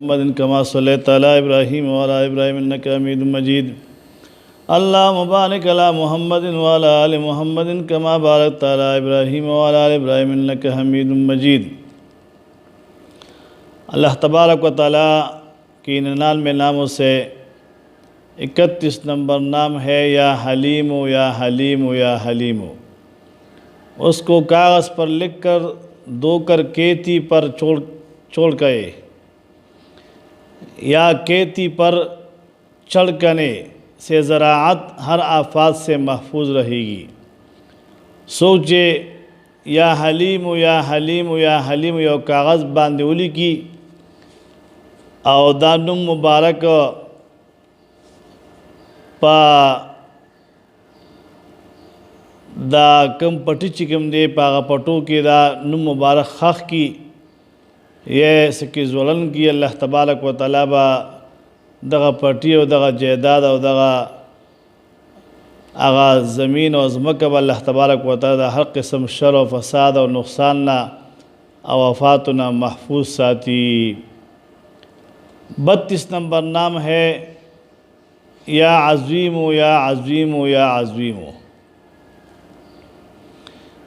محمد كما صليت على إبراهيم وعلى إبراهيم إنك حميد مجيد اللهم بارك على محمد وعلى آل محمد كما باركت على إبراهيم وعلى آل إبراهيم إنك حميد مجيد۔ اللہ تبارک و تعالیٰ کی 99 ناموں سے 31 نمبر نام ہے یا حلیم یا حلیم یا حلیم۔ اس کو کاغذ پر لکھ کر دو کر کیتی پر چھوڑ گئے یا کیتی پر چڑھ کرنے سے زراعت ہر آفات سے محفوظ رہے گی۔ سوچے یا حلیم یا حلیم یا حلیم یا کاغذ باندولی کی او دا نم مبارک پا دا کم پٹی چکم دے پاغا پٹو کی دا نم مبارک خاک کی یہ سکی زولن کی اللہ تبارک و تعالیٰ با دغا پٹی و دغا جیداد و دغا آغا زمین و ازمکہ با اللہ تبارک و تعالیٰ ہر قسم شر و فساد و نقصاننا او وفاتنا محفوظ ساتی۔ 32 نمبر نام ہے یا عظیم یا عظیم یا عظیم۔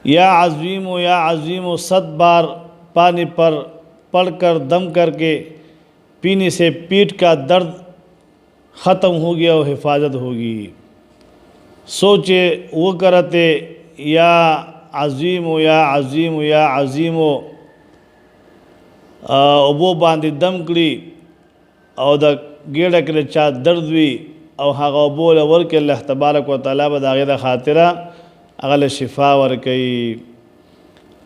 یا عظیم یا عظیم 100 بار پانی پر پڑھ کر دم کر کے پینے سے پیٹھ کا درد ختم ہو گیا اور حفاظت ہوگی۔ سوچے وہ کرتے یا عظیم یا عظیم یا عظیم وہ باندھی دم کری او دا گیڑا کے چا درد وی او ہاگا بول ورک اللہ تبارک و تعالیٰ بداغی دا خاطرہ اغل شفا ورکی۔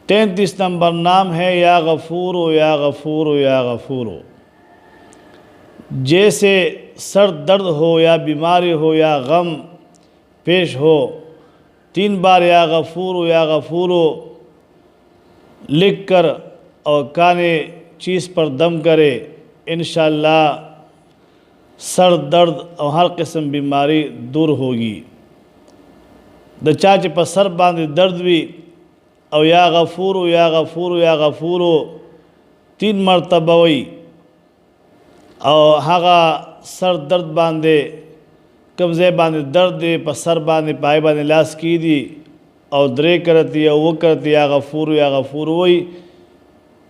33 نمبر نام ہے یا غفور یا غفور یا غفور۔ جیسے سر درد ہو یا بیماری ہو یا غم پیش ہو 3 بار یا غفور لکھ کر اور کانے چیز پر دم کرے انشاءاللہ سر درد اور ہر قسم بیماری دور ہوگی۔ دا چاچے پر سر باندھ درد بھی او یا غفور یا غفور یا غفور 3 مرتبہ ہوئی او ہاگا سر درد باندھے کمزے باندھے درد دے پر سر باندھے پائے باندھے لاس کی دی او درے کرتی یا وہ کرتی یا غفور ہوئی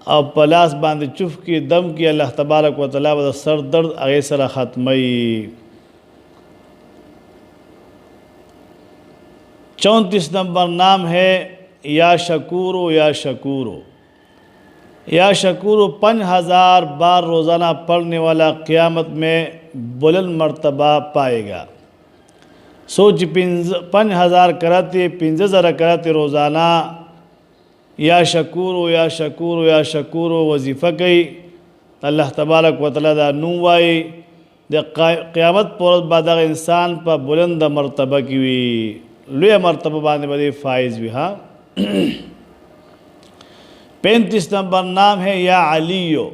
او پلاس باندھے چف کی دم کی اللہ تبارک و تعالیٰ بدا سر درد اغیسر ختمی۔ 34 نمبر نام ہے یا شکورو یا شکورو۔ یا شکورو 5000 بار روزانہ پڑھنے والا قیامت میں بلند مرتبہ پائے گا۔ سوچ 5000 کراتے 5000 کراتے روزانہ یا شکورو یا شکورو یا شکورو وظیفہ کئی اللہ تبارک و تعالیٰ دا نوائی دا قیامت پورت بعد انسان پا بلند مرتبہ کی وی لویا مرتبہ باندے بدے فائز بھی ہاں۔ 35 نمبر نام ہے یا علیو۔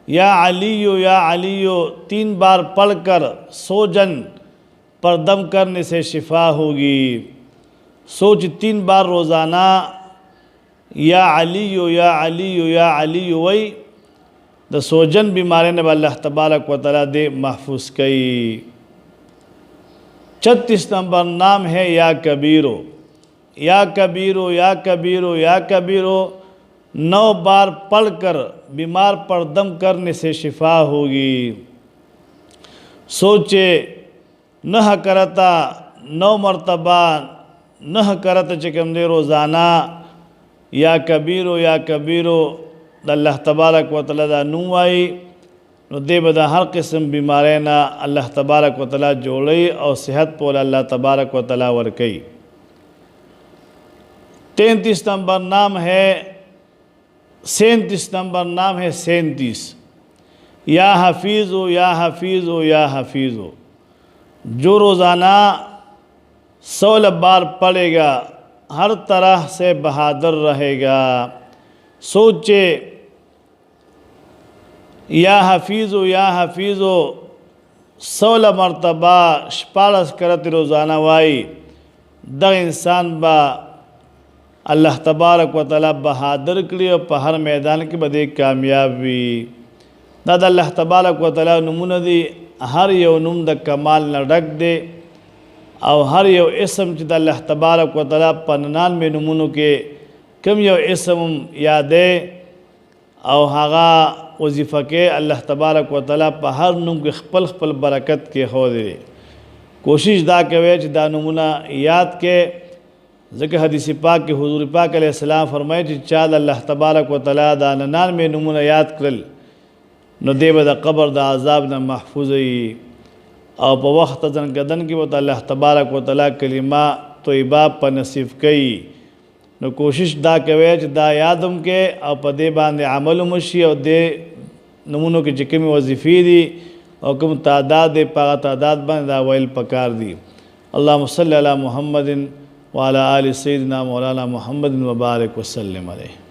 یا علیو یا علیو 3 بار پڑھ کر سوجن پر دم کرنے سے شفا ہوگی۔ سوچ 3 بار روزانہ یا علیو یا علیو یا علیو وی دا سوجن بیمارے نے اللہ تبارک و تعالیٰ دے محفوظ کئی۔ 36 نمبر نام ہے یا کبیرو۔ یا کبیرو یا کبیرو یا کبیرو 9 بار پڑھ کر بیمار پر دم کرنے سے شفا ہوگی۔ سوچے 9 کرتا 9 مرتبہ 9 کرتا چکم دے روزانہ یا کبیرو اللہ تبارک و تعالیٰ دا نوائی نو دے بدا ہر قسم بیمارینا اللہ تبارک و تعالیٰ جوڑی اور صحت پولا اللہ تبارک و تعالیٰ ورکی۔ 33 نمبر نام ہے 37 نمبر نام ہے 37۔ یا حفیظو یا حفیظو یا حفیظو جو روزانہ 16 بار پڑھے گا ہر طرح سے بہادر رہے گا۔ سوچے یا حفیظو یا حفیظو 16 مرتبہ شپارس کرتی روزانہ وائی دا انسان با اللہ تبارک و تعالیٰ بہادر کری اور پہر میدان کے بدے کامیاب بھی دا د الله تبارک و تعالی نمونه دي، هر یو نوم د کمال نه ډک دی، او هر یو اسم چې د الله تبارک و تعالی په 99 نومونو کې کم یو اسم یادې او هغه وظیفه کې الله تبارک و تعالی په هر نوم کې خپل خپل برکت کې ښودلی. کوشش دا کوي چې دا نومونه یاد کې، ځکه حدیث پاک کې حضور پاک علیہ السلام فرمایي چې چا د الله تبارک و تعالی دا 99 نومونه یاد کړل نو دی به د قبر د عذاب نه محفوظ وي، او په وخت ځنکدن کې به الله تبارک و تعالی کلمه طیبه په نصیب کوي. نو کوشش دا کوي چې دا یادم کې او په دې باندې عمل وشي، او دې نمونو کې چې کومې وظیفې دي او کوم تعداد دی په هغه تعداد باندې دا ویل پکار دي. اللهم صل علی محمد وعلى آل سیدنا مولانا محمد وبارک وسلم علیہ.